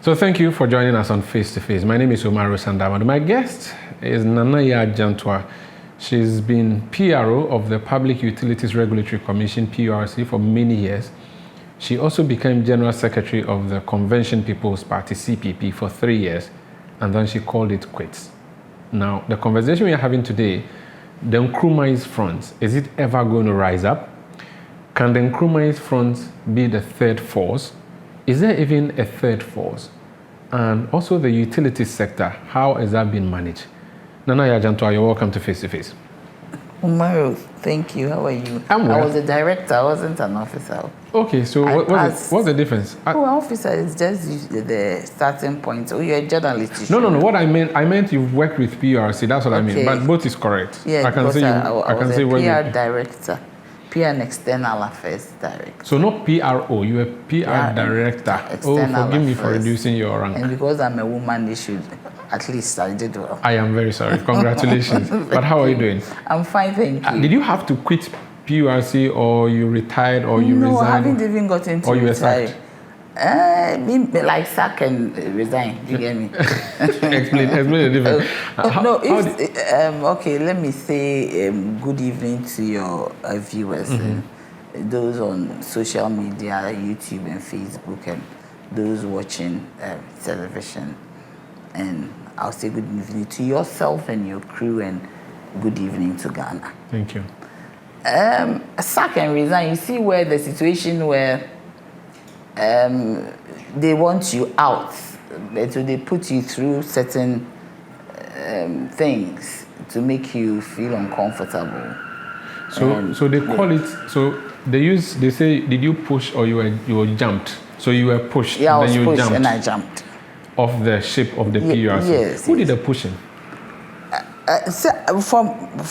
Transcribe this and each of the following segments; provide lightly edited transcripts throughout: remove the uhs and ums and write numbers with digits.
So thank you for joining us on Face to Face. My name is Umaru Sandamadu. My guest is Jantuah. She's been PRO of the Public Utilities Regulatory Commission, PURC, for many years. She also became General Secretary of the Convention People's Party, CPP, for 3 years, and then she called it quits. Now, the conversation we are having today, the Nkrumah's front, is it ever going to rise up? Can the Nkrumah's front be the third force? Is there even a third force? And also the utility sector, how has that been managed? Jantuah, you're welcome to Face to Face. Umaru, thank you. How are you? I'm well. I was a director, I wasn't an officer. Okay, so what's the difference? Officer is just the starting point. So you're a journalist. No. What I meant you've worked with PRC. That's what I mean. But both is correct. Yeah, I can say I was a PR director. PR and External Affairs Director. So not PRO, you were PR Director. Forgive me for reducing your rank. And because I'm a woman, they should, at least I did well. I am very sorry. Congratulations. But how are you doing? I'm fine, thank you. Did you have to quit PURC, or you retired, or you resigned? No, I haven't even got into or you were sacked? Like sack and resign. You get me? explain the difference. Okay, let me say good evening to your viewers, those on social media, YouTube and Facebook, and those watching television. And I'll say good evening to yourself and your crew, and good evening to Ghana. Thank you. Sack and resign. You see where the situation where they want you out, so they put you through certain things to make you feel uncomfortable. So they call it. So they say, did you push or you were jumped? So you were pushed. Yeah, I was then you pushed jumped and I jumped off the ship of the PURC. Yes. Who did the pushing?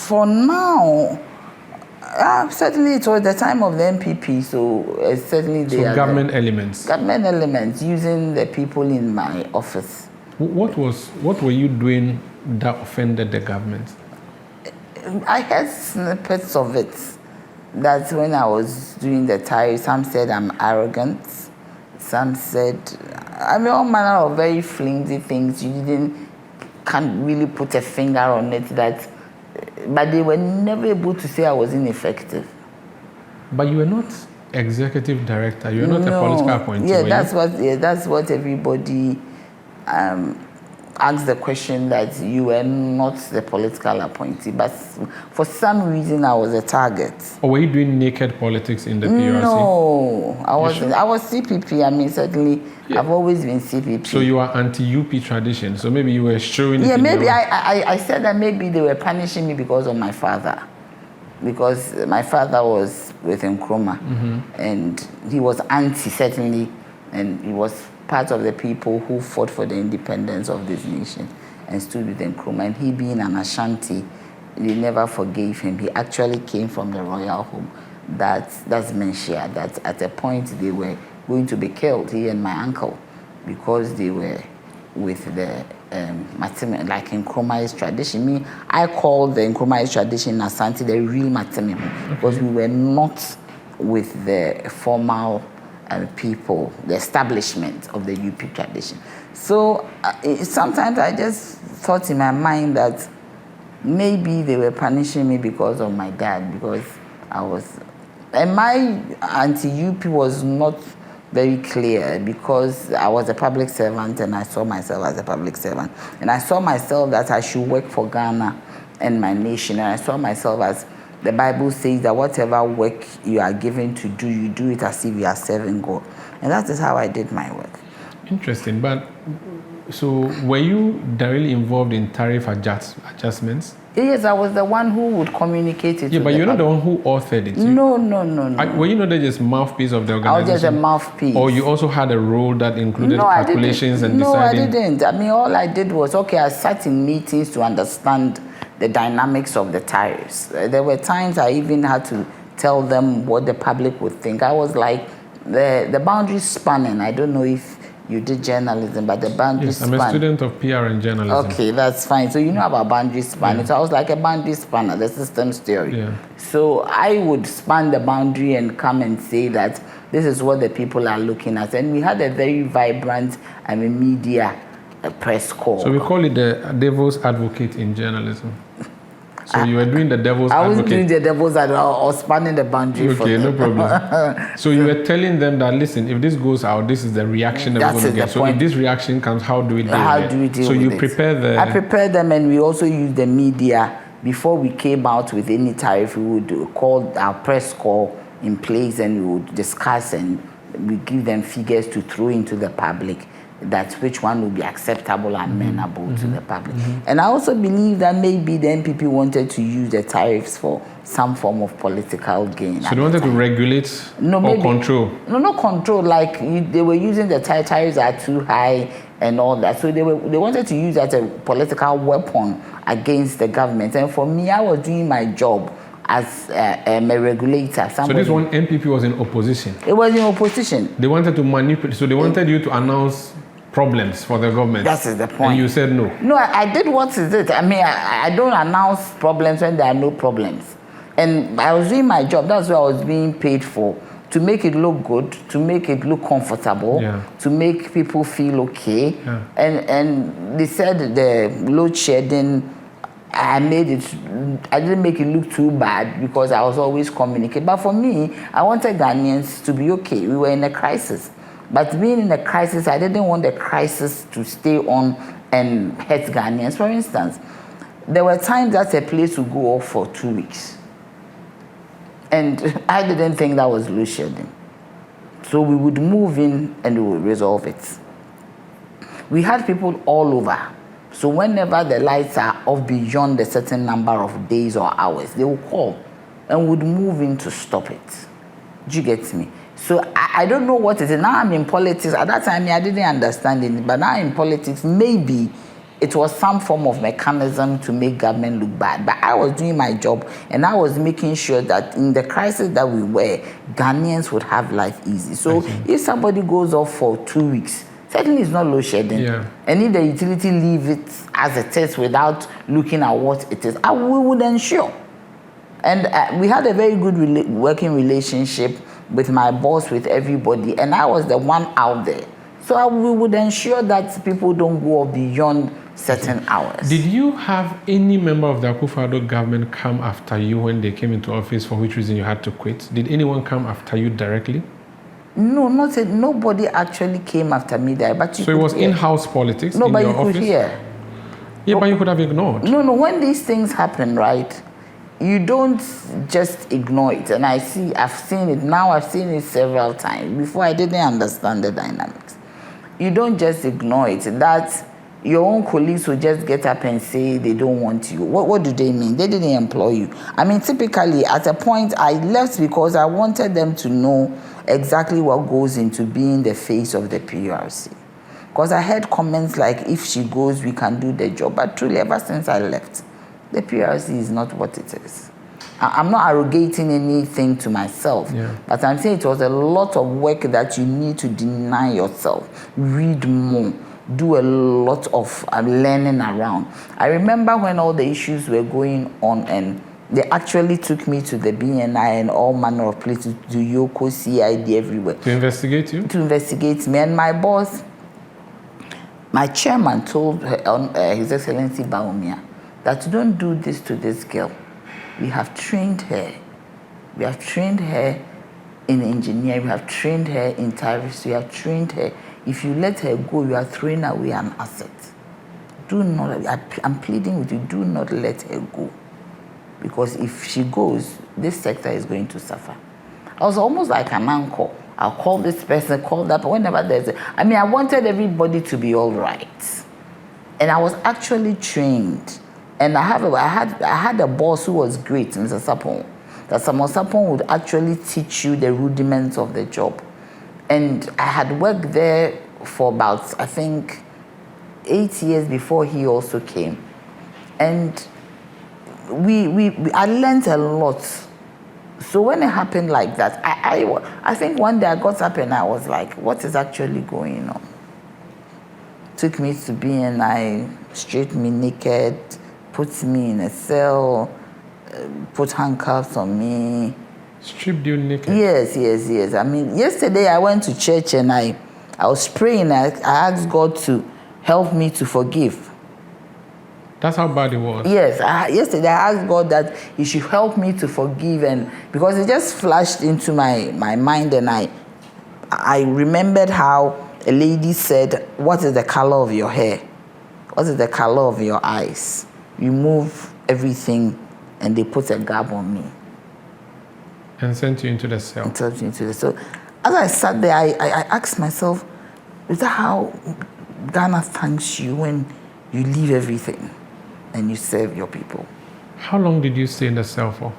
For now. Certainly, it was the time of the MPP, so certainly they are government elements. Government elements using the people in my office. What were you doing that offended the government? I had snippets of it. That when I was doing the tariff, some said I'm arrogant. Some said, all manner of very flimsy things. Can't really put a finger on it. But they were never able to say I was ineffective. But you were not executive director. You were not a political appointee. Yeah, that's what everybody asked the question, that you were not the political appointee. But for some reason, I was a target. Or were you doing naked politics in the PURC? No, I wasn't. Sure? I was CPP. Certainly, yeah. I've always been CPP. So you are anti-UP tradition. So maybe you were showing it. Yeah, maybe I said that maybe they were punishing me because of my father. Because my father was with Nkrumah, and he was anti, certainly, and he was part of the people who fought for the independence of this nation and stood with Nkrumah. And he, being an Ashanti, they never forgave him. He actually came from the royal home. That's Menshia. That at a point they were going to be killed, he and my uncle, because they were with the Matime, like Nkrumah's tradition. I call the Nkrumah's tradition Asante the real Matime, because we were not with the formal people, the establishment of the UP tradition. So sometimes I just thought in my mind that maybe they were punishing me because of my dad, because I was, and my anti-UP was not very clear, because I was a public servant and I saw myself as a public servant. And I saw myself that I should work for Ghana and my nation. And I saw myself as the Bible says that whatever work you are given to do, you do it as if you are serving God. And that is how I did my work. Interesting. But so were you directly involved in tariff adjustments? Yes, I was the one who would communicate it. Yeah, but you're not the one who authored it. No. Were you not just mouthpiece of the organization? I was just a mouthpiece. Or you also had a role that included calculations and deciding? No, I didn't. All I did was, I sat in meetings to understand the dynamics of the tariffs. There were times I even had to tell them what the public would think. I was like the boundary spanning. I don't know if you did journalism, but the boundary Yes, span. I'm a student of PR and journalism. Okay, that's fine. So you know about boundary spanning. So I was like a boundary spanner, the systems theory. Yeah. So I would span the boundary and come and say that this is what the people are looking at. And we had a very vibrant media press call. So we call it the devil's advocate in journalism. So you were doing the devil's advocate. I was doing the devil's advocate or spanning the boundary for them. Okay, no problem. So you were telling them that, listen, if this goes out, this is the reaction that we're going to get. So if this reaction comes, how do we deal with it? How do we deal with it? So you prepare the... I prepared them, and we also used the media. Before we came out with any tariff, we would call our press call in place, and we would discuss, and we give them figures to throw into the public, that which one will be acceptable and amenable to the public. And I also believe that maybe the NPP wanted to use the tariffs for some form of political gain. So they wanted to regulate or control? No, not control. Like they were using the tariffs are too high and all that. So they wanted to use that as a political weapon against the government. And for me, I was doing my job as a regulator. So this one NPP was in opposition? It was in opposition. They wanted to manipulate, so they wanted you to announce problems for the government. That is the point. And you said no. No, I did what is it. I mean, I don't announce problems when there are no problems. And I was doing my job. That's what I was being paid for. To make it look good, to make it look comfortable, to make people feel okay. Yeah. And they said the load shedding, I didn't make it look too bad because I was always communicating. But for me, I wanted Ghanaians to be okay. We were in a crisis. But being in a crisis, I didn't want the crisis to stay on and hurt Ghanaians. For instance, there were times that a place would go off for 2 weeks. And I didn't think that was load shedding. So we would move in and we would resolve it. We had people all over. So whenever the lights are off beyond a certain number of days or hours, they will call and would move in to stop it. Do you get me? So I don't know what it is. Now I'm in politics. At that time, I didn't understand it. But now in politics, maybe it was some form of mechanism to make government look bad. But I was doing my job, and I was making sure that in the crisis that we were, Ghanaians would have life easy. So if somebody goes off for 2 weeks, certainly it's not load shedding. Yeah. And if the utility leave it as it is without looking at what it is, we would ensure. And we had a very good working relationship with my boss, with everybody, and I was the one out there. So we would ensure that people don't go beyond certain hours. Did you have any member of the Akufo-Addo government come after you when they came into office, for which reason you had to quit? Did anyone come after you directly? No, nobody actually came after me there. But so it was in-house politics in your office? No, but you could hear. Yeah, but you could have ignored. No, when these things happen, right, you don't just ignore it. And I've seen it now, I've seen it several times. Before I didn't understand the dynamics. You don't just ignore it. That your own colleagues will just get up and say they don't want you. What do they mean? They didn't employ you. I mean, typically, at a point, I left because I wanted them to know exactly what goes into being the face of the PURC. Because I heard comments like, if she goes, we can do the job. But truly, ever since I left, the PURC is not what it is. I'm not arrogating anything to myself, but I'm saying it was a lot of work that you need to deny yourself. Read more. Do a lot of learning around. I remember when all the issues were going on and they actually took me to the BNI and all manner of places, to Yoko, CID, everywhere. To investigate you? To investigate me. And my boss, my chairman told His Excellency Baumia that don't do this to this girl. We have trained her. We have trained her in engineering. We have trained her in tariffs. We have trained her. If you let her go, you are throwing away an asset. Do not, I'm pleading with you, do not let her go. Because if she goes, this sector is going to suffer. I was almost like an uncle. I'll call this person, call that, but whenever there's I wanted everybody to be all right. And I was actually trained. And I had a boss who was great, Mr. Sapon. That Samuel Sapon would actually teach you the rudiments of the job. And I had worked there for about, I think, 8 years before he also came. And I learned a lot. So when it happened like that, I think one day I got up and I was like, what is actually going on? took me to BNI, stripped me naked, put me in a cell, put handcuffs on me. Stripped you naked? Yes. I mean, yesterday I went to church and I was praying. I asked God to help me to forgive. That's how bad it was? Yes. Yesterday I asked God that He should help me to forgive, and because it just flashed into my mind, and I remembered how a lady said, "What is the color of your hair? What is the color of your eyes?" Remove everything, and they put a garb on me. And sent you into the cell. And sent me into the cell. As I sat there, I asked myself, is that how Ghana thanks you when you leave everything and you serve your people? How long did you stay in the cell for?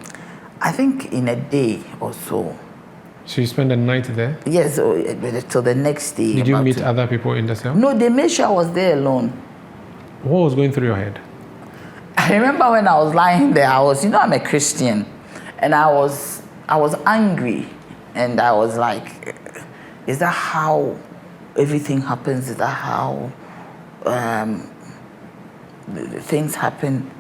I think in a day or so. So you spent the night there? Yes, till the next day. Did you meet other people in the cell? No, they made sure I was there alone. What was going through your head? I remember when I was lying there, I'm a Christian, and I was angry, and I was like, is that how everything happens? Is that how things happen?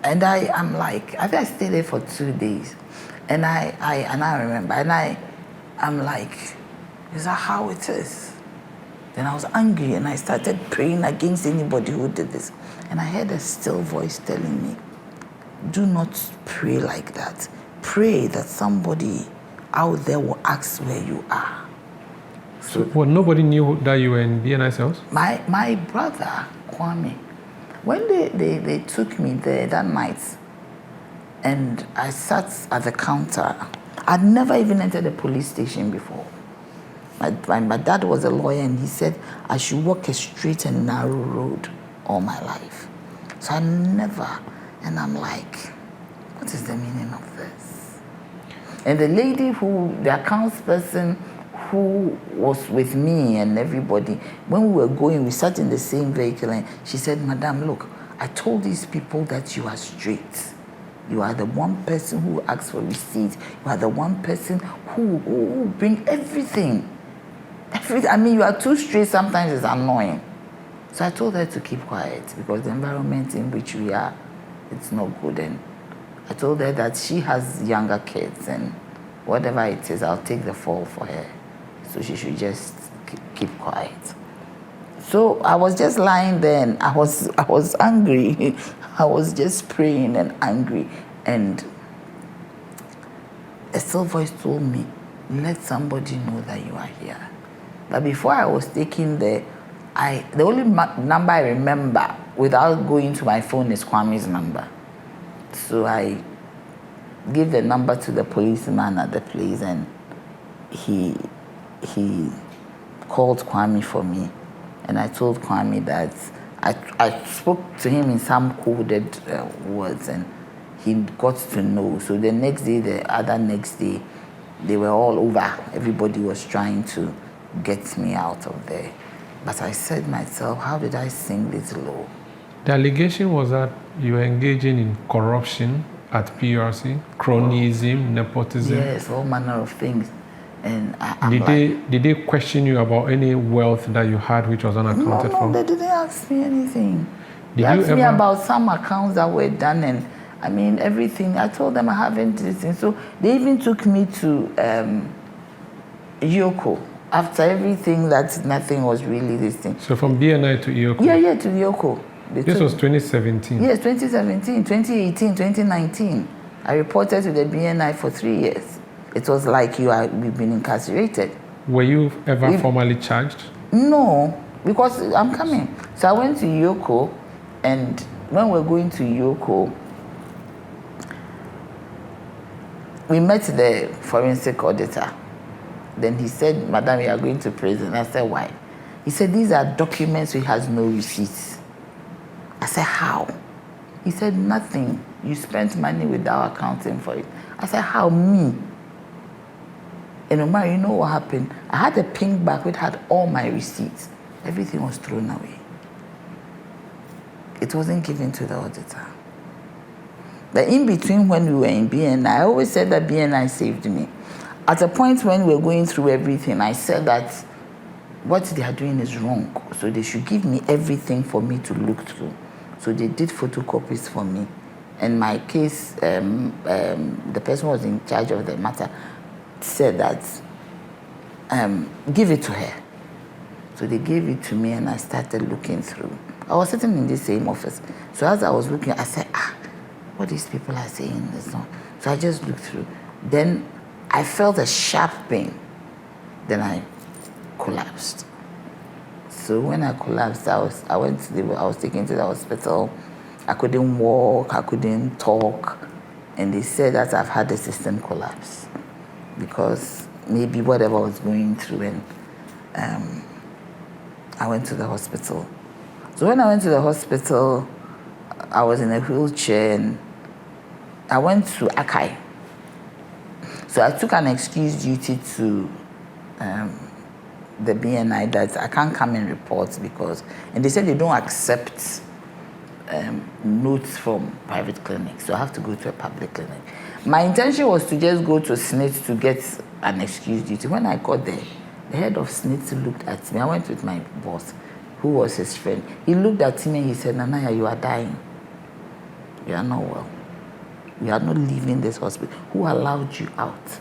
And I'm like, I think I stayed there for 2 days, and I remember, and I'm like, is that how it is? Then I was angry, and I started praying against anybody who did this, and I heard a still voice telling me, do not pray like that. Pray that somebody out there will ask where you are. So nobody knew that you were in BNI cells? My brother, Kwame, when they took me there that night, and I sat at the counter, I'd never even entered a police station before. My dad was a lawyer, and he said I should walk a straight and narrow road all my life. So I never, and I'm like, what is the meaning of this? And the lady the accounts person who was with me and everybody, when we were going, we sat in the same vehicle, and she said, Madam, look, I told these people that you are straight. You are the one person who asks for receipts. You are the one person who bring everything. I mean, you are too straight, sometimes it's annoying. So I told her to keep quiet, because the environment in which we are, it's not good. And I told her that she has younger kids, and whatever it is, I'll take the fall for her. So she should just keep quiet. So I was just lying there, and I was angry. I was just praying and angry. And a still voice told me, let somebody know that you are here. But before I was taken there, the only number I remember without going to my phone is Kwame's number. So I gave the number to the policeman at the place, and he called Kwame for me. And I told Kwame that I spoke to him in some coded words, and he got to know. So the next day, the other next day, they were all over. Everybody was trying to get me out of there. But I said myself, how did I sing this low? The allegation was that you were engaging in corruption at PURC, cronyism, nepotism. Yes, all manner of things. And did they question you about any wealth that you had which was unaccounted for? No, they didn't ask me anything. They asked me about some accounts that were done, and I mean everything. I told them I haven't listened. So they even took me to Yoko. After everything, that nothing was really this thing. So from BNI to Yoko? Yeah, to Yoko. This was 2017? Yes, 2017, 2018, 2019. I reported to the BNI for 3 years. It was like we've been incarcerated. Were you ever formally charged? No, because I'm coming. So I went to Yoko, and when we were going to Yoko, we met the forensic auditor. Then he said, Madam, you are going to prison. I said, why? He said, these are documents which has no receipts. I said, how? He said, nothing. You spent money without accounting for it. I said, how? Me? And Omar, you know what happened? I had a pink bag which had all my receipts. Everything was thrown away. It wasn't given to the auditor. But in between, when we were in BNI, I always said that BNI saved me. At a point when we were going through everything, I said that what they are doing is wrong. So they should give me everything for me to look through. So they did photocopies for me. And my case, the person who was in charge of the matter said that, give it to her. So they gave it to me and I started looking through. I was sitting in the same office. So as I was looking, I said, what these people are saying is not. So I just looked through. Then I felt a sharp pain. Then I collapsed. So when I collapsed, I was taken to the hospital. I couldn't walk, I couldn't talk. And they said that I've had a system collapse because maybe whatever I was going through, and I went to the hospital. So when I went to the hospital, I was in a wheelchair and I went to Akai. So I took an excuse duty to the BNI that I can't come and report because, and they said they don't accept notes from private clinics, so I have to go to a public clinic. My intention was to just go to SNIT to get an excuse duty. When I got there, the head of SNIT looked at me. I went with my boss, who was his friend. He looked at me and he said, Nanaya, you are dying. You are not well. You are not leaving this hospital. Who allowed you out?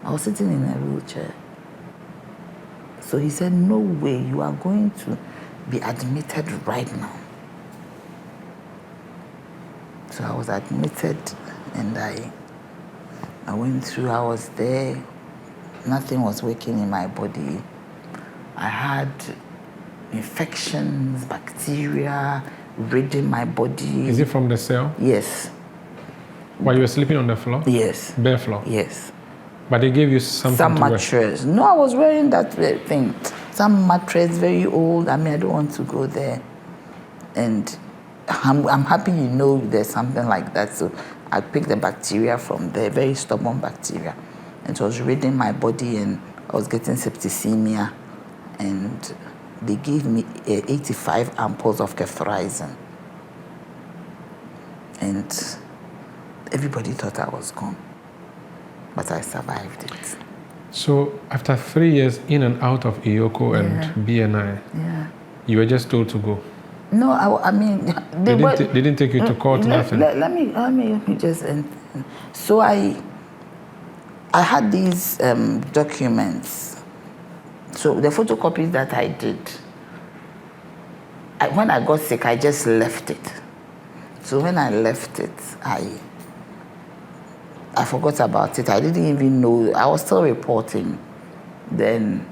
I was sitting in a wheelchair. So he said, no way, you are going to be admitted right now. So I was admitted and I went through, I was there. Nothing was working in my body. I had infections, bacteria, ridding my body. Is it from the cell? Yes. While you were sleeping on the floor? Yes. Bare floor? Yes. But they gave you something some to wear? mattress. No, I was wearing that thing. Some mattress, very old. I mean, I don't want to go there. And I'm happy you know there's something like that. So I picked the bacteria from there, very stubborn bacteria. And it was ridding my body and I was getting septicemia. And they gave me 85 ampoules of ceftriaxone. And everybody thought I was gone. But I survived it. So after 3 years in and out of Iyoko and BNI, you were just told to go? No, I mean... They didn't take you to court, nothing? Let me just... So I had these documents. So the photocopies that I did, when I got sick, I just left it. So when I left it, I forgot about it. I didn't even know. I was still reporting. Then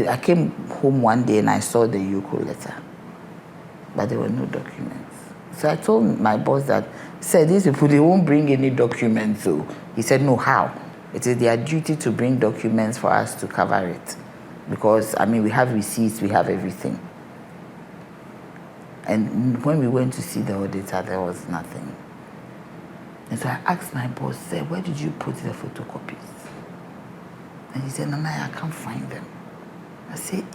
I came home one day and I saw the Iyoko letter, but there were no documents. So I told my boss that, said these people, they won't bring any documents. So he said, no, how? It is their duty to bring documents for us to cover it. Because, I mean, we have receipts, we have everything. And when we went to see the auditor, there was nothing. And so I asked my boss, said, where did you put the photocopies? And he said, Nanaya, I can't find them. I said,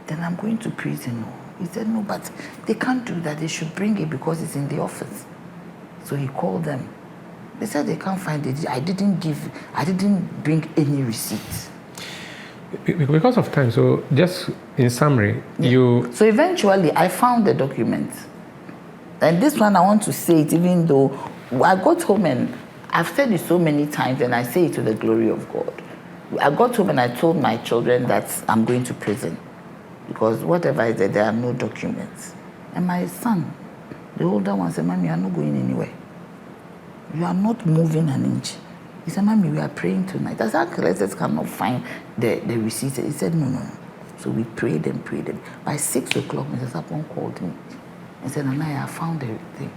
then I'm going to prison. He said, no, but they can't do that. They should bring it because it's in the office. So he called them. They said they can't find it. I didn't bring any receipts. Because of time, so just in summary, So eventually I found the documents. And this one I want to say it even though I got home and I've said it so many times and I say it to the glory of God. I got home and I told my children that I'm going to prison because whatever is there are no documents. And my son, the older one, said, Mommy, you are not going anywhere. You are not moving an inch. He said, Mommy, we are praying tonight. I said, let's cannot find the receipts. He said, no. So we prayed and prayed. By 6 o'clock, Mr. Sapon called me and said, Nanaya, I found everything.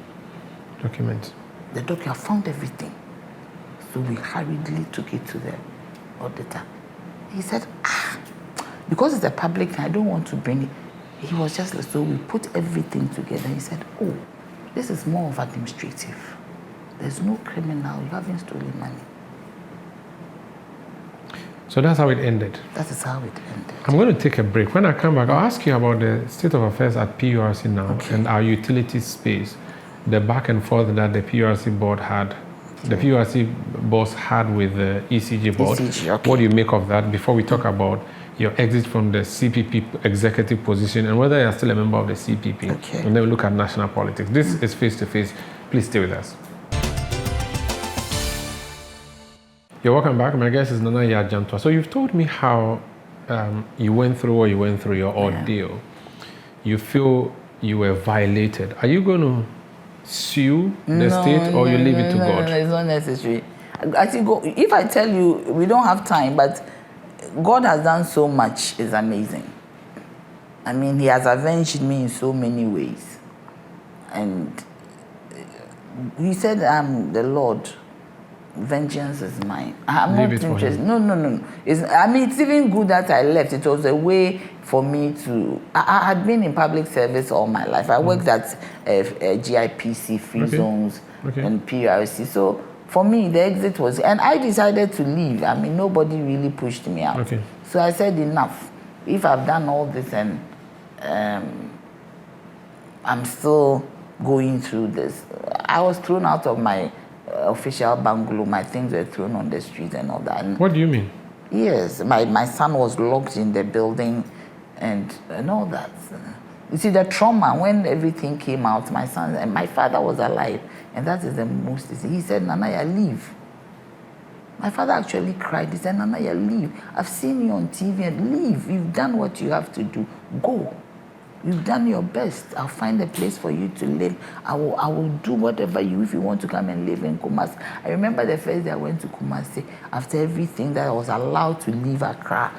Documents. The doctor found everything. So we hurriedly took it to the auditor. He said, because it's a public thing, I don't want to bring it. He was just like, so we put everything together. He said, oh, this is more of administrative. There's no criminal, you haven't stolen money. So that's how it ended? That is how it ended. I'm going to take a break. When I come back, I'll ask you about the state of affairs at PURC now and our utility space, the back and forth that the PURC board had the PURC boss had with the ECG board. ECG, okay. What do you make of that before we talk about your exit from the CPP executive position and whether you're still a member of the CPP? Okay. And then we look at national politics. This is Face to Face. Please stay with us. You're welcome back. My guest is Jantuah. So you've told me how you went through what you went through, your ordeal. You feel you were violated. Are you going to sue the state or you leave it to God? No, it's not necessary. I think if I tell you, we don't have time, but God has done so much. It's amazing. I mean, he has avenged me in so many ways. And he said, I'm the Lord. Vengeance is mine. I'm not interested. No. It's even good that I left. It was a way for me to... I had been in public service all my life. I worked at GIPC, Free Zones, and PURC. So for me, the exit was... And I decided to leave. I mean, nobody really pushed me out. Okay. So I said, enough. If I've done all this and I'm still going through this. I was thrown out of my official bungalow. My things were thrown on the street and all that. And what do you mean? yes, my son was locked in the building and all that. You see, the trauma, when everything came out, my son and my father was alive. And that is the most, he said, Nanaya, leave. My father actually cried. He said, Nanaya, leave. I've seen you on TV and leave. You've done what you have to do. Go. You've done your best. I'll find a place for you to live. I will do whatever if you want to come and live in Kumasi. I remember the first day I went to Kumasi, after everything that I was allowed to leave Accra.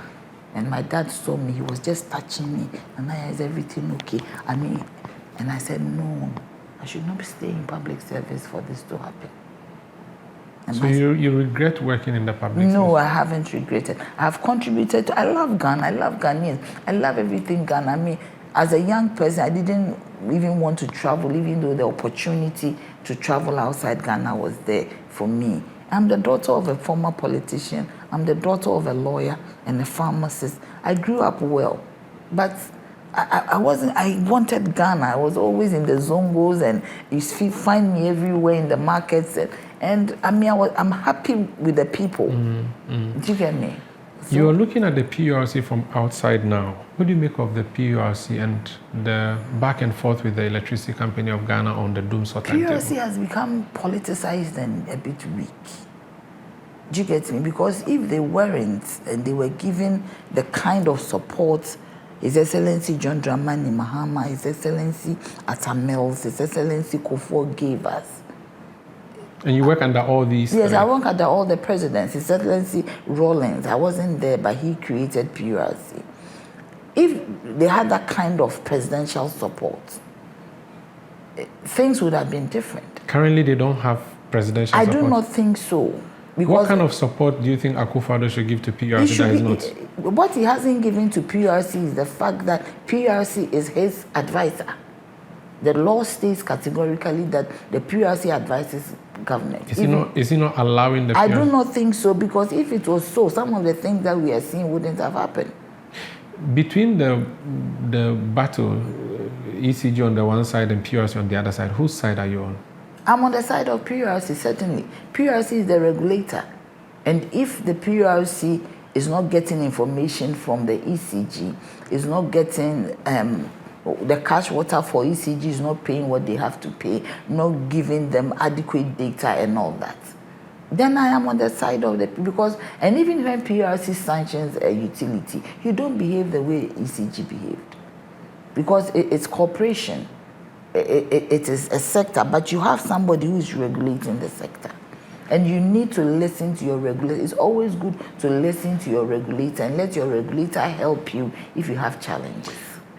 And my dad saw me. He was just touching me. Nanaya, is everything okay? And I said, no, I should not stay in public service for this to happen. And so you regret working in the public service? No, I haven't regretted. I have contributed to, I love Ghana. I love Ghanaians. I love everything Ghana. I mean, as a young person, I didn't even want to travel, even though the opportunity to travel outside Ghana was there for me. I'm the daughter of a former politician. I'm the daughter of a lawyer and a pharmacist. I grew up well, but I wanted Ghana. I was always in the zongos and you find me everywhere in the markets. And I mean, I'm happy with the people. Do you get me? So, you're looking at the PURC from outside now. What do you make of the PURC and the back and forth with the Electricity Company of Ghana on the Doom Sort timetable? PURC has become politicized and a bit weak. Do you get me? Because if they weren't and they were given the kind of support His Excellency John Dramani Mahama, His Excellency Atta Mills, His Excellency Kufuor gave us. And you work under all these? Yes, I work under all the presidents. His Excellency Rawlings, I wasn't there, but he created PURC. If they had that kind of presidential support, things would have been different. Currently, they don't have presidential support? I do not think so. What kind of support do you think Akufo-Addo should give to PURC that is not? What he hasn't given to PURC is the fact that PURC is his advisor. The law states categorically that the PURC advises government. Is he not allowing the PURC? I do not think so, because if it was so, some of the things that we are seeing wouldn't have happened. Between the battle, ECG on the one side and PURC on the other side, whose side are you on? I'm on the side of PURC, certainly. PURC is the regulator. And if the PURC is not getting information from the ECG, is not getting the cash water for ECG, is not paying what they have to pay, not giving them adequate data and all that, then I am on the side of the... And even when PURC sanctions a utility, you don't behave the way ECG behaved. Because it's corporation. It is a sector, but you have somebody who is regulating the sector. And you need to listen to your regulator. It's always good to listen to your regulator and let your regulator help you if you have challenges.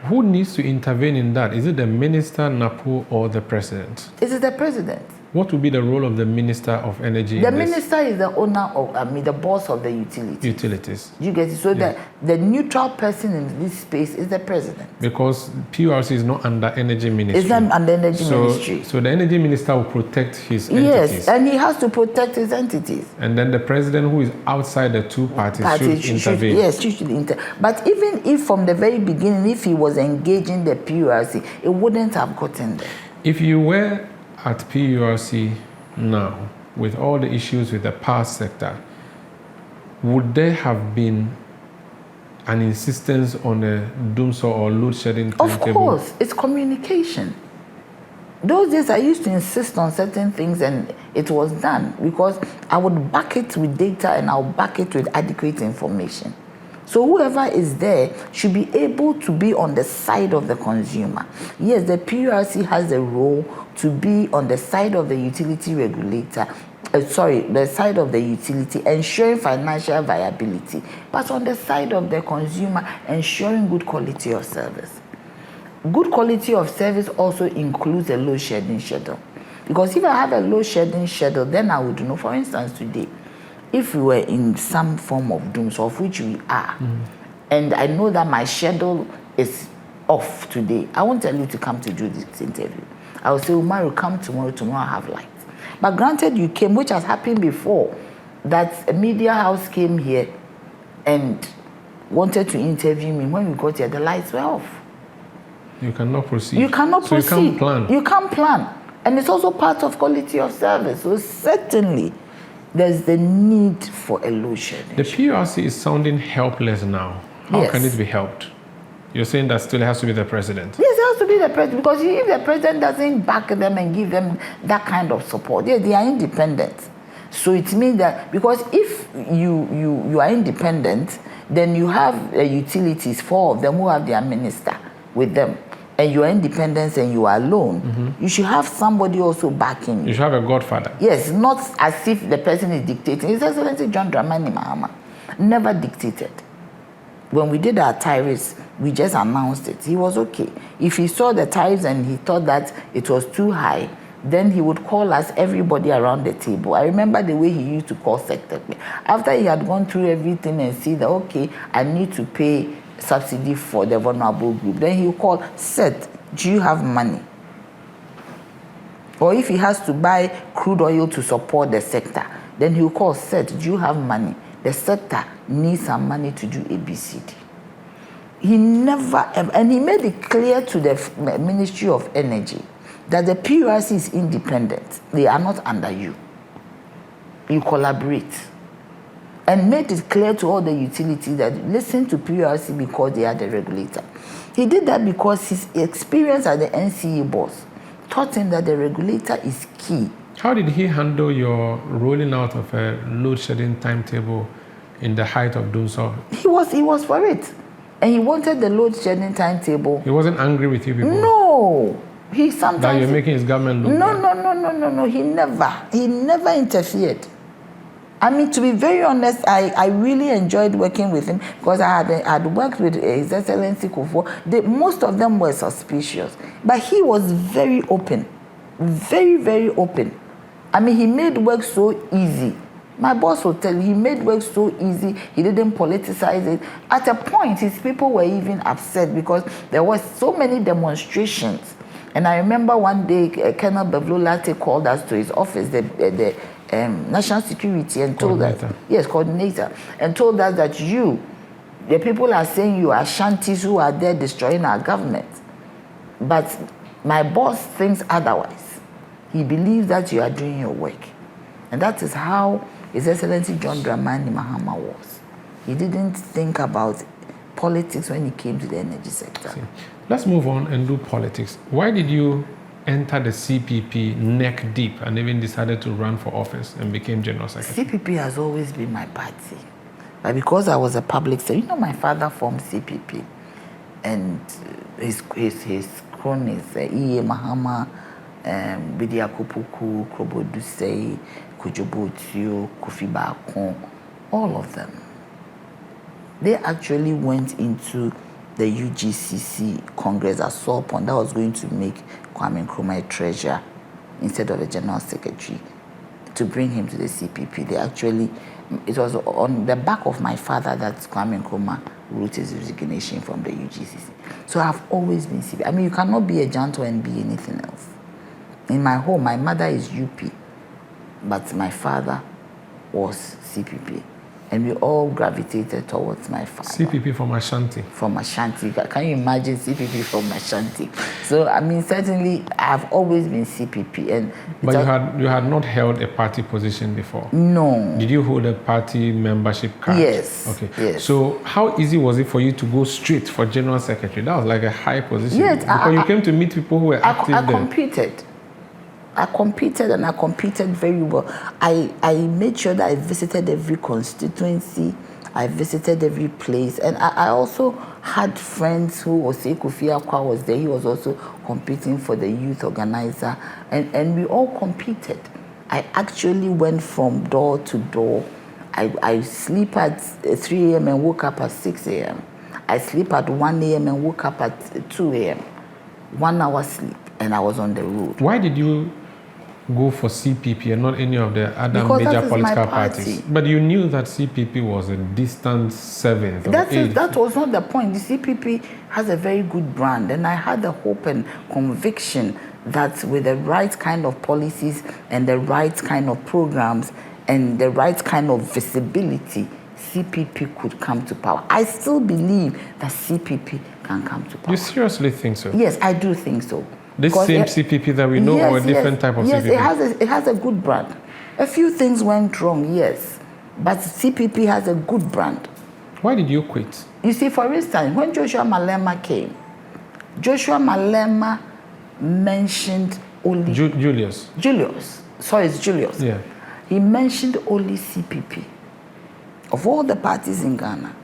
Who needs to intervene in that? Is it the minister, NAPO, or the president? It is the president. What would be the role of the Minister of Energy? The minister is the owner of, the boss of the utilities. You get it? So the neutral person in this space is the president. Because PURC is not under Energy Ministry. It's not under Energy Ministry. So the Energy Minister will protect his entities. Yes, and he has to protect his entities. And then the president, who is outside the two parties should intervene. Yes, he should intervene. But even if from the very beginning, if he was engaging the PURC, it wouldn't have gotten there. If you were at PURC now, with all the issues with the power sector, would there have been an insistence on a doomsday or load shedding timetable? Of course, it's communication. Those days I used to insist on certain things and it was done because I would back it with data and I'll back it with adequate information. So whoever is there should be able to be on the side of the consumer. Yes, the PURC has a role to be on the side of the utility regulator, the side of the utility, ensuring financial viability, but on the side of the consumer, ensuring good quality of service. Good quality of service also includes a load shedding schedule. Because if I have a load shedding schedule, then I would know, for instance, today, if we were in some form of doom, so of which we are, and I know that my schedule is off today, I won't tell you to come to do this interview. I will say, Umaru, come tomorrow I have light. But granted, you came, which has happened before, that a media house came here and wanted to interview me. When we got here, the lights were off. You cannot proceed. You cannot proceed. You can't plan. You can't plan. And it's also part of quality of service. So certainly, there's the need for a load shedding. The PURC is sounding helpless now. How can it be helped? You're saying that still has to be the president? Yes, it has to be the president. Because if the president doesn't back them and give them that kind of support, they are independent. So it means that, because if you are independent, then you have utilities, 4 of them who have their minister with them, and you are independent and you are alone, you should have somebody also backing you. You should have a godfather. Yes, not as if the person is dictating. His Excellency John Dramani Mahama never dictated. When we did our tariffs, we just announced it. He was okay. If he saw the tariffs and he thought that it was too high, then he would call us, everybody around the table. I remember the way he used to call sector. After he had gone through everything and see that, okay, I need to pay subsidy for the vulnerable group, then he will call, Seth, do you have money? Or if he has to buy crude oil to support the sector, then he will call, Seth, do you have money? The sector needs some money to do ABCD. He never ever, and he made it clear to the Ministry of Energy that the PURC is independent. They are not under you. You collaborate. And made it clear to all the utilities that listen to PURC because they are the regulator. He did that because his experience as the NCA boss taught him that the regulator is key. How did he handle your rolling out of a load shedding timetable in the height of doomsday? He was for it. And he wanted the load shedding timetable. He wasn't angry with you people? No. He sometimes... That you're making his government look bad? No. He never interfered. I mean, to be very honest, I really enjoyed working with him because I had worked with His Excellency Kufuor. Most of them were suspicious. But he was very open. Very, very open. I mean, he made work so easy. My boss will tell you, he made work so easy. He didn't politicize it. At a point, his people were even upset because there was so many demonstrations. And I remember one day, Colonel Bevlo Latte called us to his office, the National Security, and told us, coordinator, and told us that the people are saying you are Shanties who are there destroying our government. But my boss thinks otherwise. He believes that you are doing your work. And that is how His Excellency John Dramani Mahama was. He didn't think about politics when he came to the energy sector. Let's move on and do politics. Why did you enter the CPP neck deep and even decided to run for office and became General Secretary? CPP has always been my party. But because I was a public secretary, my father formed CPP. And his cronies, E.A. Mahama, Bidia Kupuku, Krobodusei, Kujobotio, Kofi Bakon, all of them. They actually went into the UGCC Congress as saw upon that was going to make Kwame Nkrumah a treasurer instead of a general secretary to bring him to the CPP. It was on the back of my father that Kwame Nkrumah wrote his resignation from the UGCC. So I've always been CPP. I mean, you cannot be a Jantuah and be anything else. In my home, my mother is UP, but my father was CPP. and we all gravitated towards my father. CPP from Ashanti. From Ashanti. Can you imagine CPP from Ashanti? So, I mean, certainly, I've always been CPP. But you had not held a party position before? No. Did you hold a party membership card? Yes. Okay. Yes. So, how easy was it for you to go straight for General Secretary? That was like a high position. Yes. Because you came to meet people who were active I there. I competed very well. I made sure that I visited every constituency, I visited every place, and I also had friends who Kofi Akwa was there. He was also competing for the youth organizer, and we all competed. I actually went from door to door. I sleep at 3 a.m. and woke up at 6 a.m. I sleep at 1 a.m. and woke up at 2 a.m. 1 hour sleep, and I was on the road. Why did you go for CPP and not any of the other major political parties? But you knew that CPP was a distant seventh. That was not the point. The CPP has a very good brand, and I had the hope and conviction that with the right kind of policies and the right kind of programs and the right kind of visibility, CPP could come to power. I still believe that CPP can come to power. You seriously think so? Yes, I do think so. This same CPP that we know, or a different type of CPP? Yes, it has a good brand. A few things went wrong, yes, but CPP has a good brand. Why did you quit? You see, for instance, when Joshua Malema came, Joshua Malema mentioned only... Julius. Sorry, it's Julius. Yeah. He mentioned only CPP of all the parties in Ghana.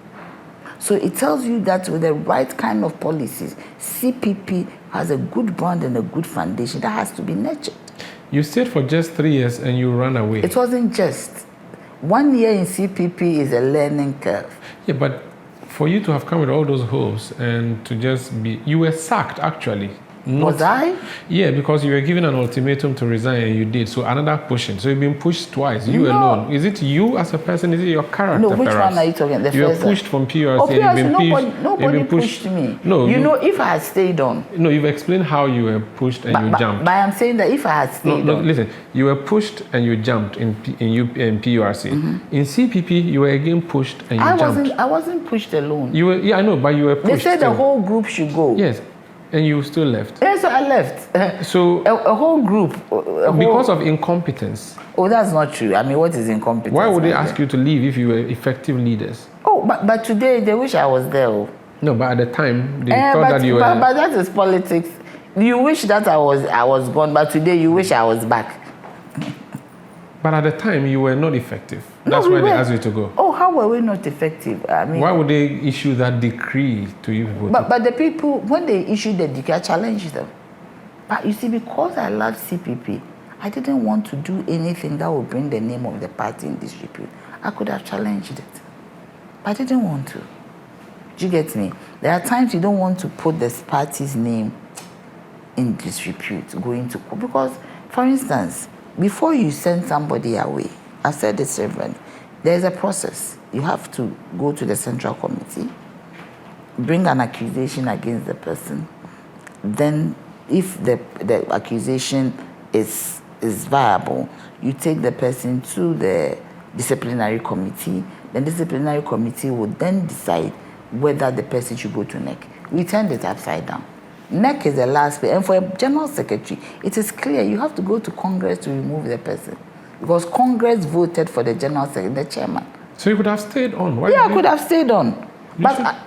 So it tells you that with the right kind of policies, CPP has a good brand and a good foundation that has to be nurtured. You stayed for just 3 years and you ran away. It wasn't just. 1 year in CPP is a learning curve. Yeah, but for you to have come with all those hopes and to just be... You were sacked, actually. Was I? Yeah, because you were given an ultimatum to resign and you did. So another pushing. So you've been pushed twice. You alone. Is it you as a person? Is it your character? No, which one are you talking about? You were pushed from PURC. Oh, PURC, nobody pushed me. No. You know, if I had stayed on. No, you've explained how you were pushed and you jumped. But I'm saying that if I had stayed on. Listen, you were pushed and you jumped in PURC. Mm-hmm. In CPP, you were again pushed and you jumped. I wasn't pushed alone. You were, yeah, I know, but you were pushed. They said the whole group should go. Yes. And you still left? Yes, I left. So a whole group. Because of incompetence. Oh, that's not true. I mean, what is incompetence? Why would they ask you to leave if you were effective leaders? Oh, but today they wish I was there. No, but at the time they thought that you were. But that is politics. You wish that I was gone, but today you wish I was back. But at the time you were not effective. That's why they asked you to go. Oh, how were we not effective? I mean, why would they issue that decree to you people? But the people, when they issued the decree, I challenged them. But you see, because I loved CPP, I didn't want to do anything that would bring the name of the party in disrepute. I could have challenged it, but I didn't want to. Do you get me? There are times you don't want to put this party's name in disrepute, going to court. Because, for instance, before you send somebody away, I said this, Reverend, there's a process. You have to go to the Central Committee, bring an accusation against the person. Then, if the accusation is viable, you take the person to the disciplinary committee. The disciplinary committee will then decide whether the person should go to NEC. We turned it upside down. NEC is the last pay. And for a general secretary, it is clear you have to go to Congress to remove the person. Because Congress voted for the general secretary, the chairman. So you could have stayed on. Why I could have stayed on. But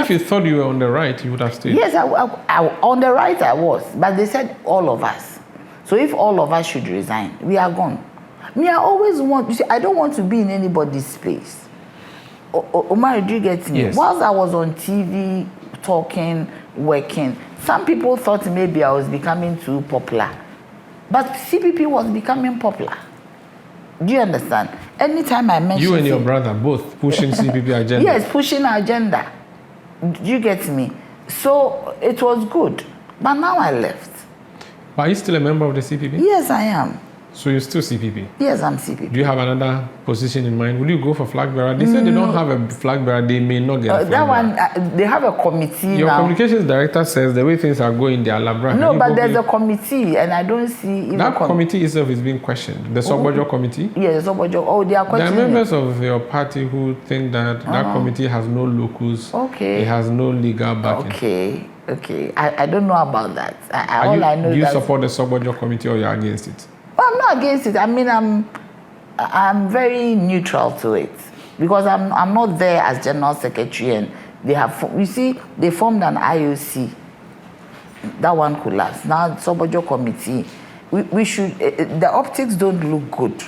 if you thought you were on the right, you would have stayed. Yes, on the right I was. But they said all of us. So if all of us should resign, we are gone. I always want, you see, I don't want to be in anybody's space. Omar, do you get me? Yes. Whilst I was on TV, talking, working, some people thought maybe I was becoming too popular. But CPP was becoming popular. Do you understand? Anytime I mention... You and your brother both pushing CPP agenda. Yes, pushing our agenda. Do you get me? So it was good. But now I left. But are you still a member of the CPP? Yes, I am. So you're still CPP? Yes, I'm CPP. Do you have another position in mind? Will you go for flag bearer? They say they don't have a flag bearer. They may not get a flag that bearer. one, they have a committee Your now. communications director says the way things are going, they are labra. No, but there's a committee, and I don't see... That committee itself is being questioned. The Sobojo committee? Yes, the Sobojo. Oh, they are questioning. There are members of your party who think that that committee has no locus. Okay. It has no legal backing. Okay. I don't know about that. Do you support the Sobojo committee or you're against it? Well, I'm not against it. I mean, I'm very neutral to it because I'm not there as general secretary, and they have, you see, they formed an IOC. That one collapsed. Now Sobojo committee, we should, the optics don't look good.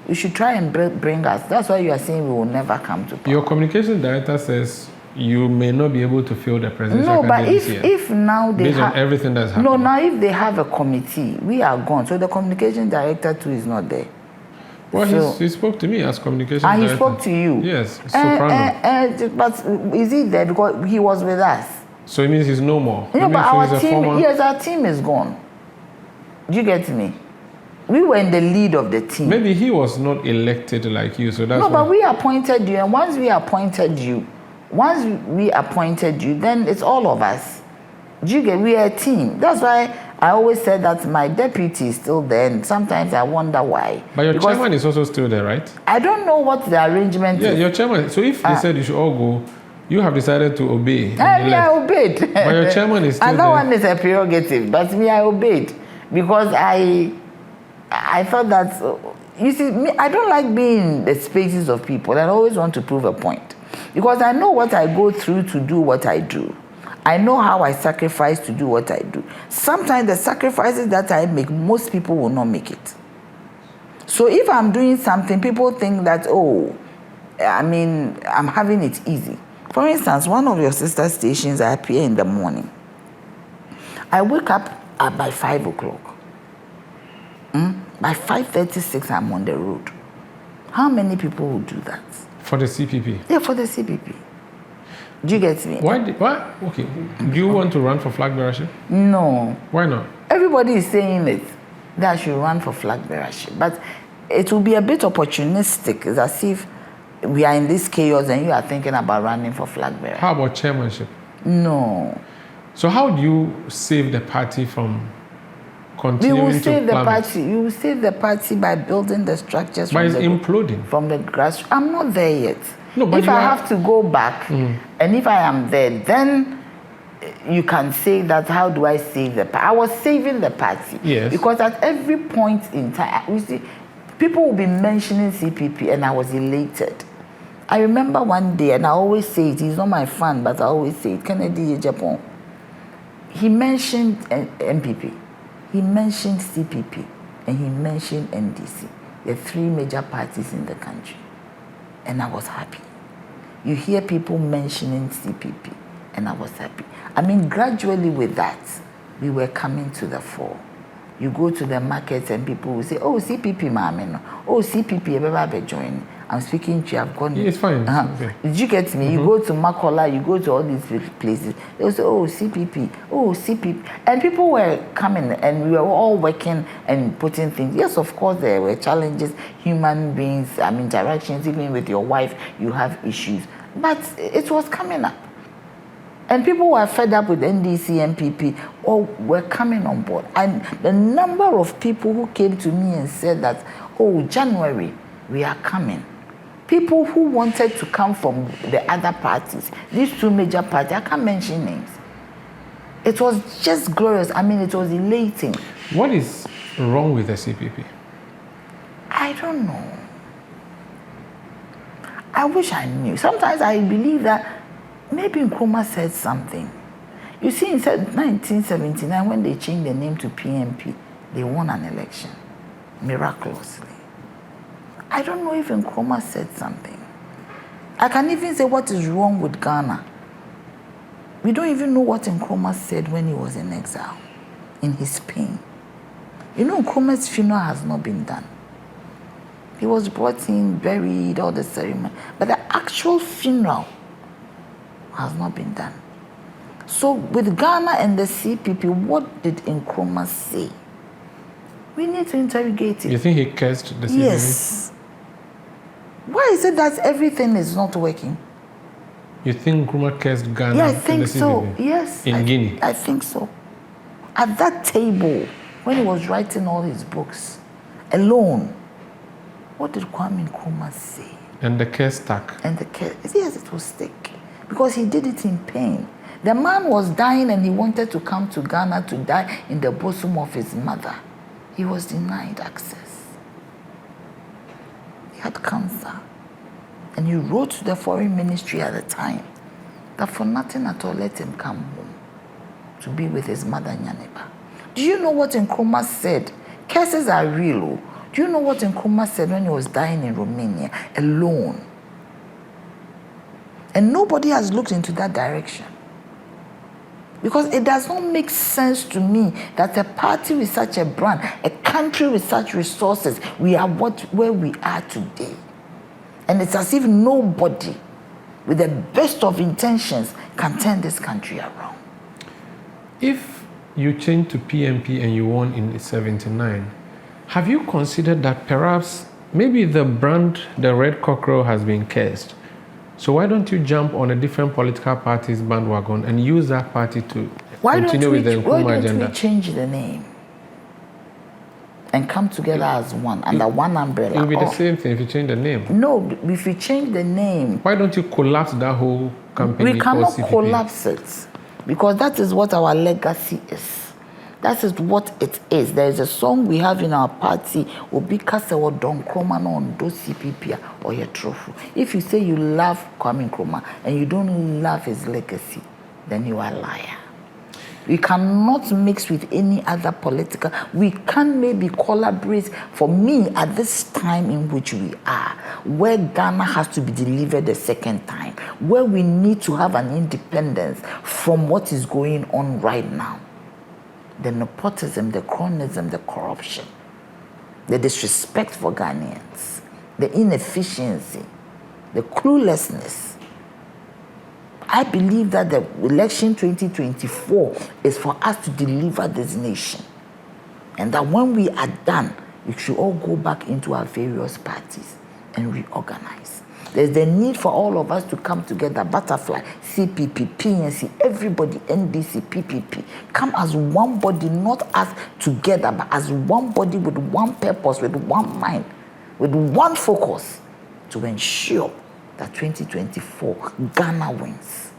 We should try and bring us. That's why you are saying we will never come to power. Your communications director says you may not be able to fill the presidential candidate this year. If now they based on everything that's happening. No, now if they have a committee, we are gone. So the communication director too is not there. Well, so, he spoke to me as communication director. And he spoke to you? Yes, Soprano. But is he there? Because he was with us. So it means he's no more? No, but our team, yes, our team is gone. Do you get me? We were in the lead of the team. Maybe he was not elected like you, so that's No, but we appointed you, and once we appointed you, then it's all of us. Do you get? We are a team. That's why I always said that my deputy is still there, and sometimes I wonder why. But your chairman is also still there, right? I don't know what the arrangement is. Yeah, your chairman. So if they said you should all go, you have decided to obey. I obeyed. But your chairman is still and that one is a prerogative, but me, I obeyed. Because I thought that, you see, me, I don't like being in the spaces of people, and I always want to prove a point. Because I know what I go through to do what I do. I know how I sacrifice to do what I do. Sometimes the sacrifices that I make, most people will not make it. So if I'm doing something, people think that, oh, I mean, I'm having it easy. For instance, one of your sister stations, I appear in the morning. I wake up by 5 o'clock. By 5:36, I'm on the road. How many people will do that? For the CPP? Yeah, for the CPP. Do you get me? Why? Okay. Do you want to run for flag bearership? No. Why not? Everybody is saying it, that I should run for flag bearership. But it will be a bit opportunistic. It's as if we are in this chaos and you are thinking about running for flag bearer. How about chairmanship? No. So how do you save the party from continuing to plummet? You will save the party by building the structures. But it's imploding. From the grassroots. I'm not there yet. No, but if I have to go back, and if I am there, then you can say that, how do I save the party? I was saving the party. Yes. Because at every point in time, we see, people will be mentioning CPP, and I was elated. I remember one day, and I always say it, he's not my fan, but I always say it, Kennedy Japan. He mentioned MPP, he mentioned CPP, and he mentioned NDC, the three major parties in the country. And I was happy. You hear people mentioning CPP, and I was happy. I mean, gradually with that, we were coming to the fore. You go to the markets and people will say, oh, CPP, ma'am, oh, CPP, everybody join. I'm speaking to you, I've gone. It's fine. Okay. Did you get me? You go to Makola, you go to all these places. They will say, oh, CPP, oh, CPP. And people were coming and we were all working and putting things. Yes, of course, there were challenges, human beings, interactions, even with your wife, you have issues. But it was coming up. And people were fed up with NDC, MPP, or were coming on board. And the number of people who came to me and said that, oh, January, we are coming. People who wanted to come from the other parties, these two major parties, I can't mention names. It was just glorious. I mean, it was elating. What is wrong with the CPP? I don't know. I wish I knew. Sometimes I believe that maybe Nkrumah said something. You see, in 1979, when they changed the name to PNP, they won an election, miraculously. I don't know if Nkrumah said something. I can even say what is wrong with Ghana. We don't even know what Nkrumah said when he was in exile, in his pain. You know, Nkrumah's funeral has not been done. He was brought in, buried, all the ceremony. But the actual funeral has not been done. So with Ghana and the CPP, what did Nkrumah say? We need to interrogate it. You think he cursed the CPP? Yes. Why is it that everything is not working? You think Nkrumah cursed Ghana? Yeah, I think so. CPP? Yes. In Guinea? I think so. At that table, when he was writing all his books, alone, what did Kwame Nkrumah say? And the curse stuck. And the curse, yes, it was thick. Because he did it in pain. The man was dying and he wanted to come to Ghana to die in the bosom of his mother. He was denied access. He had cancer. And he wrote to the foreign ministry at the time that for nothing at all, let him come home to be with his mother, Nyaneba. Do you know what Nkrumah said? Curses are real. Do you know what Nkrumah said when he was dying in Romania, alone? And nobody has looked into that direction. Because it does not make sense to me that a party with such a brand, a country with such resources, we are where we are today. And it's as if nobody with the best of intentions can turn this country around. If you changed to PMP and you won in 79, have you considered that perhaps maybe the brand, the red cockerel, has been cursed? So why don't you jump on a different political party's bandwagon and use that party to continue with the Nkrumah agenda? Why don't we change the name and come together as one, under one umbrella? It will be the same thing if you change the name. No, if you change the name... Why don't you collapse that whole company? We cannot CPP? collapse it, because that is what our legacy is. That is what it is. There is a song we have in our party, Obi Kasewo Don Nkrumah no Ondo CPP or your trophy. If you say you love Kwame Nkrumah and you don't love his legacy, then you are a liar. We cannot mix with any other political. We can maybe collaborate, for me, at this time in which we are, where Ghana has to be delivered the second time, where we need to have an independence from what is going on right now. The nepotism, the cronyism, the corruption, the disrespect for Ghanaians, the inefficiency, the cluelessness. I believe that the election 2024 is for us to deliver this nation. And that when we are done, we should all go back into our various parties and reorganize. There's the need for all of us to come together, Butterfly, CPP, PNC, everybody, NDC, PPP. Come as one body, not as together, but as one body with one purpose, with one mind, with one focus to ensure that 2024, Ghana wins.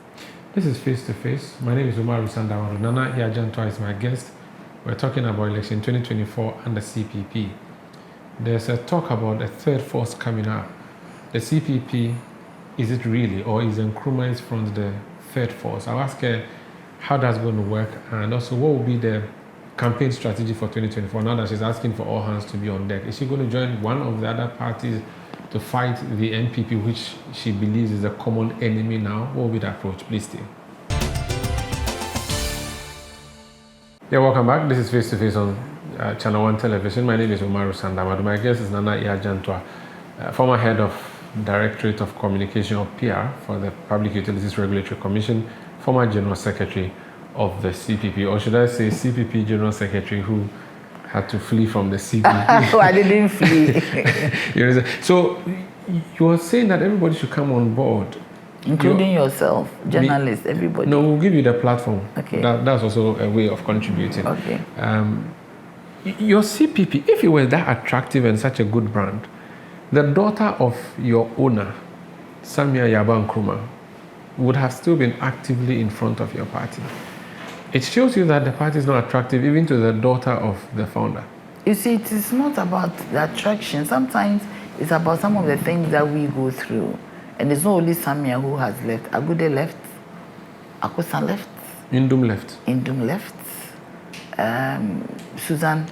This is Face to Face. My name is Umar Rusandawadu. Nana here, Jantuah is my guest. We're talking about election 2024 and the CPP. There's a talk about a third force coming up. The CPP, is it really, or is Nkrumah from the third force? I'll ask her how that's going to work, and also what will be the campaign strategy for 2024 now that she's asking for all hands to be on deck. Is she going to join one of the other parties to fight the NPP, which she believes is a common enemy now? What will be the approach? Please stay. Yeah, welcome back. This is Face to Face on Channel 1 Television. My name is Umar Rusandawadu. My guest is Nana Jantuah, former head of Directorate of Communication of PR for the Public Utilities Regulatory Commission, former General Secretary of the CPP, or should I say CPP General Secretary who had to flee from the CPP. Oh, I didn't flee. So you were saying that everybody should come on board. Including yourself, journalists, everybody. No, we'll give you the platform. Okay. That's also a way of contributing. Okay. Your CPP, if it were that attractive and such a good brand, the daughter of your owner, Samia Yaba Nkrumah, would have still been actively in front of your party. It shows you that the party is not attractive even to the daughter of the founder. You see, it is not about the attraction. Sometimes it's about some of the things that we go through. And it's not only Samia who has left. Agude left. Akosan left. Indum left. Indum left. Susan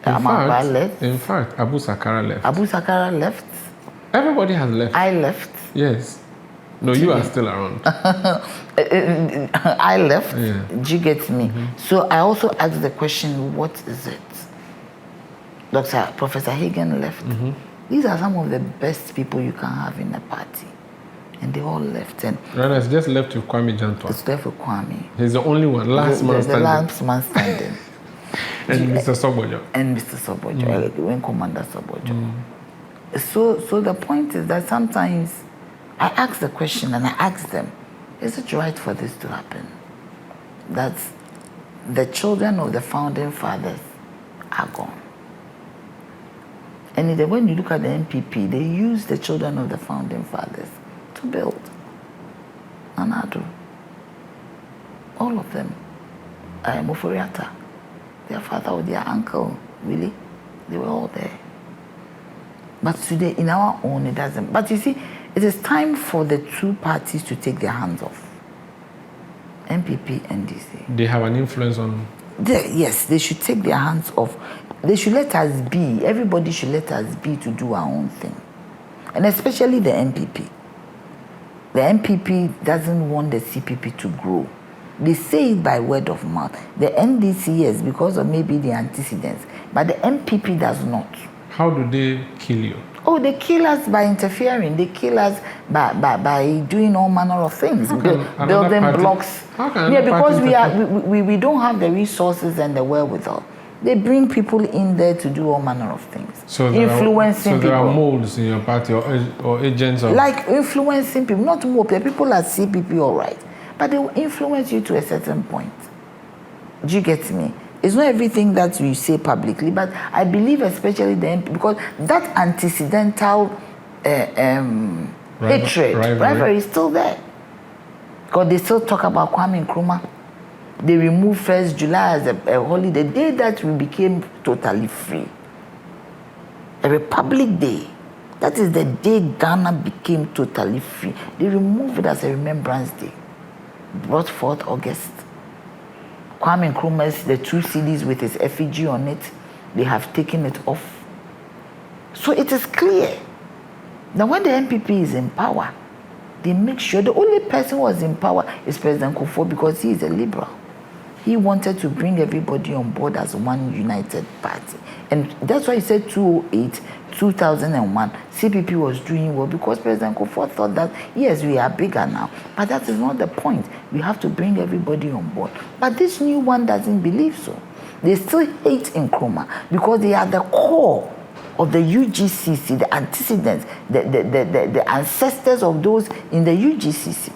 Amagba left. In fact, Abu Sakara left. Abu Sakara left. Everybody has left. I left. Yes. No, you are still around. I left. Yeah. Do you get me? So I also asked the question, what is it? Professor Hagen left. These are some of the best people you can have in a party. And they all left. And right, it's just left with Kwame Jantuah. It's left with Kwame. He's the only one, last man standing. The last man standing. And Mr. Sobojo. And Mr. Sobojo, when Commander Sobojo. So the point is that sometimes I ask the question and I ask them, is it right for this to happen? That the children of the founding fathers are gone. And when you look at the NPP, they use the children of the founding fathers to build Anadu. All of them. Moforiata, their father or their uncle, really, they were all there. But today, in our own, it doesn't. But you see, it is time for the two parties to take their hands off. NPP and DC. They have an influence on... Yes, they should take their hands off. They should let us be. Everybody should let us be to do our own thing. And especially the NPP. The NPP doesn't want the CPP to grow. They say it by word of mouth. The NDC, yes, because of maybe the antecedents. But the NPP does not. How do they kill you? Oh, they kill us by interfering. They kill us by doing all manner of things, building blocks. Yeah, because we don't have the resources and the wherewithal. They bring people in there to do all manner of things. So influencing people. So there are molds in your party or agents of... Like influencing people, not more. The people at CPP, all right. But they will influence you to a certain point. Do you get me? It's not everything that you say publicly, but I believe especially the MP, because that antecedental hatred, rivalry is still there. Because they still talk about Kwame Nkrumah. They removed 1st July as a holiday, the day that we became totally free. A Republic Day. That is the day Ghana became totally free. They removed it as a Remembrance Day. Brought forth August. Kwame Nkrumah's, the 2 CDs with his effigy on it, they have taken it off. So it is clear that when the NPP is in power, they make sure the only person who was in power is President Kufuor because he is a liberal. He wanted to bring everybody on board as one united party. And that's why he said 2008, 2001, CPP was doing well because President Kufuor thought that, yes, we are bigger now. But that is not the point. We have to bring everybody on board. But this new one doesn't believe so. They still hate Nkrumah because they are the core of the UGCC, the antecedents, the ancestors of those in the UGCC.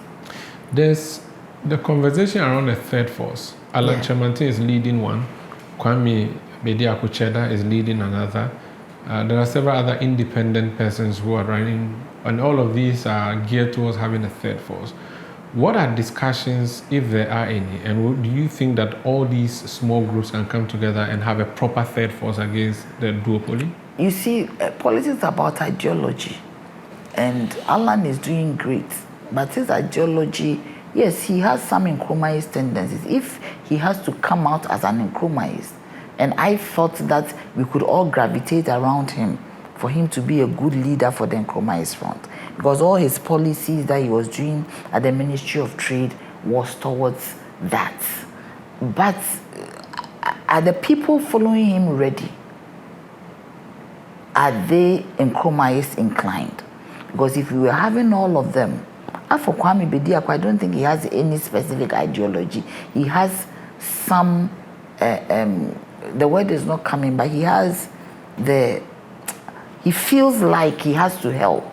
There's the conversation around the third force. Alan Chamantin is leading one. Kwame Bedi-Akucheda is leading another. There are several other independent persons who are running, and all of these are geared towards having a third force. What are discussions, if there are any, and do you think that all these small groups can come together and have a proper third force against the duopoly? You see, politics is about ideology, and Alan is doing great, but his ideology, yes, he has some Nkrumahist tendencies. If he has to come out as an Nkrumahist, and I thought that we could all gravitate around him for him to be a good leader for the Nkrumahist front, because all his policies that he was doing at the Ministry of Trade was towards that. But are the people following him ready? Are they Nkrumahist inclined? Because if we were having all of them, for Kwame Bedi-Akucheda, I don't think he has any specific ideology. He has some, the word is not coming, but he has he feels like he has to help.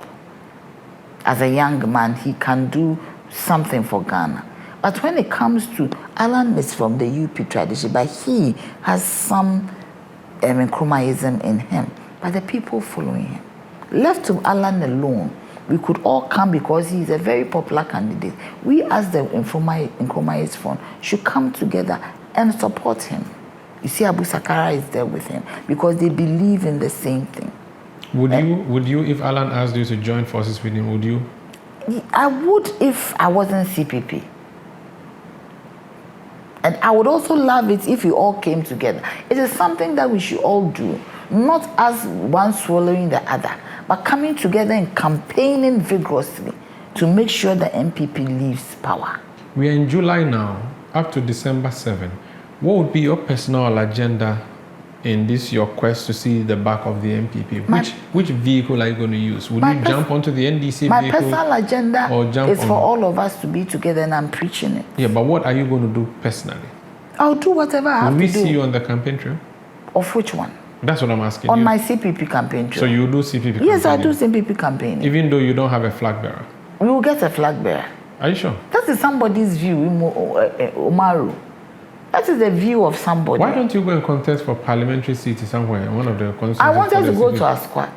As a young man, he can do something for Ghana. But when it comes to, Alan is from the UP tradition, but he has some Nkrumahism in him. But the people following him. Left to Alan alone, we could all come because he is a very popular candidate. We as the Nkrumahist Front should come together and support him. You see, Abu Sakara is there with him because they believe in the same thing. Would you, if Alan asked you to join forces with him, would you? I would if I wasn't CPP. And I would also love it if we all came together. It is something that we should all do, not as one swallowing the other, but coming together and campaigning vigorously to make sure the NPP leaves power. We are in July now, up to December 7. What would be your personal agenda in this, your quest to see the back of the NPP? Which vehicle are you going to use? Would you jump onto the NDC vehicle? My personal agenda is for all of us to be together, and I'm preaching it. Yeah, but what are you going to do personally? I'll do whatever I have to do. Will we see you on the campaign trail? Of which one? That's what I'm asking On you. my CPP campaign trail. So you do CPP Yes, I campaigning? do CPP campaigning. Even though you don't have a flag bearer? We will get a flag bearer. Are you sure? That is somebody's view, Umaru. That is the view of somebody. Why don't you go and contest for parliamentary seat somewhere in one of the constituencies? I wanted to go CPP? to Asqua.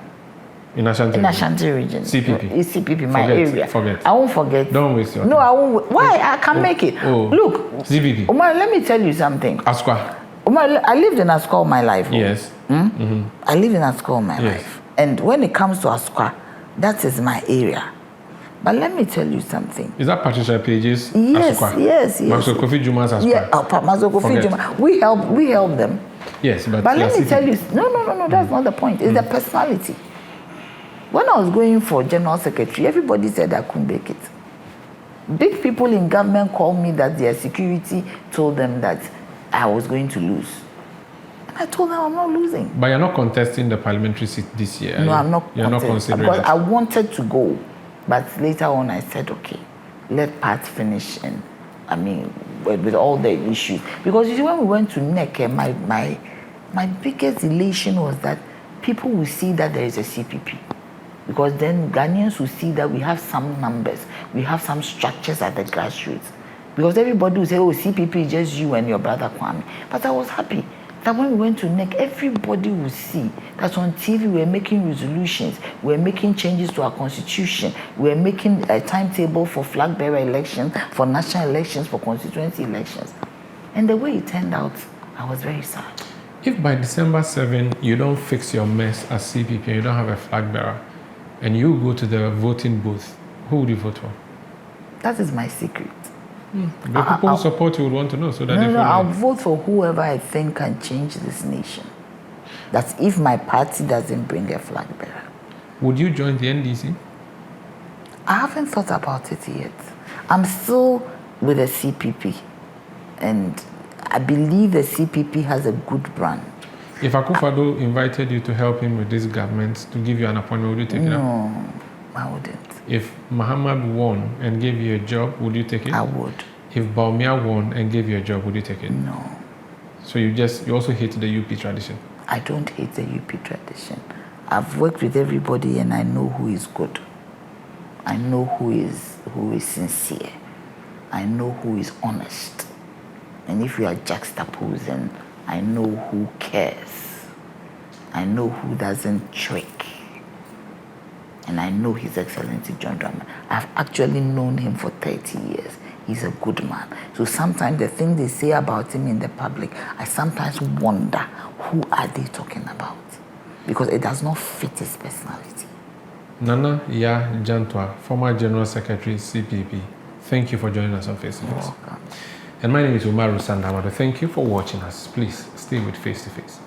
In Ashanti? In Ashanti region. CPP? It's CPP, my area. Forget. I won't forget. Don't waste your time. No, I won't. Why? I can make it. Oh. Look, CPP? Umar, let me tell you something. Asqua? Umar, I lived in Asqua all my life. Yes. I lived in Asqua all my life. And when it comes to Asqua, that is my area. But let me tell you something. Is that Patricia Page's Yes, Asqua? yes. Master Kofi Juma's Asqua? Yeah, Master Kofi Juma. We help them. Yes, but let me tell you, no, that's not the point. It's the personality. When I was going for general secretary, everybody said I couldn't make it. Big people in government called me that their security told them that I was going to lose. And I told them I'm not losing. But you're not contesting the parliamentary seat this year? No, I'm not. You're not considering because it? I wanted to go, but later on I said, okay, let Pat finish, and I mean, with all the issues. Because you see, when we went to NEC, my biggest elation was that people will see that there is a CPP. Because then Ghanaians will see that we have some numbers, we have some structures at the grassroots. Because everybody will say, oh, CPP is just you and your brother Kwame. But I was happy that when we went to NEC, everybody would see that on TV we're making resolutions, we're making changes to our constitution, we're making a timetable for flag bearer elections, for national elections, for constituency elections. And the way it turned out, I was very sad. If by December 7 you don't fix your mess as CPP and you don't have a flag bearer, and you go to the voting booth, who would you vote for? That is my secret. The people who support you would want to know so that they follow. I'll vote for whoever I think can change this nation. That's if my party doesn't bring a flag bearer. Would you join the NDC? I haven't thought about it yet. I'm still with the CPP, and I believe the CPP has a good brand. If Akufo-Addo invited you to help him with this government to give you an appointment, would you take it up? No, I wouldn't. If Muhammad won and gave you a job, would you take it? I would. If Baumia won and gave you a job, would you take it? No. So you also hate the UP tradition? I don't hate the UP tradition. I've worked with everybody and I know who is good. I know who is sincere. I know who is honest. And if you are juxtaposing, I know who cares. I know who doesn't trick. And I know His Excellency John Dramani. I've actually known him for 30 years. He's a good man. So sometimes the things they say about him in the public, I sometimes wonder, who are they talking about? Because it does not fit his personality. Nana Jantuah, former General Secretary, CPP. Thank you for joining us on Face to Face. You're welcome. And my name is Umaru Sandamado. Thank you for watching us. Please stay with Face to Face.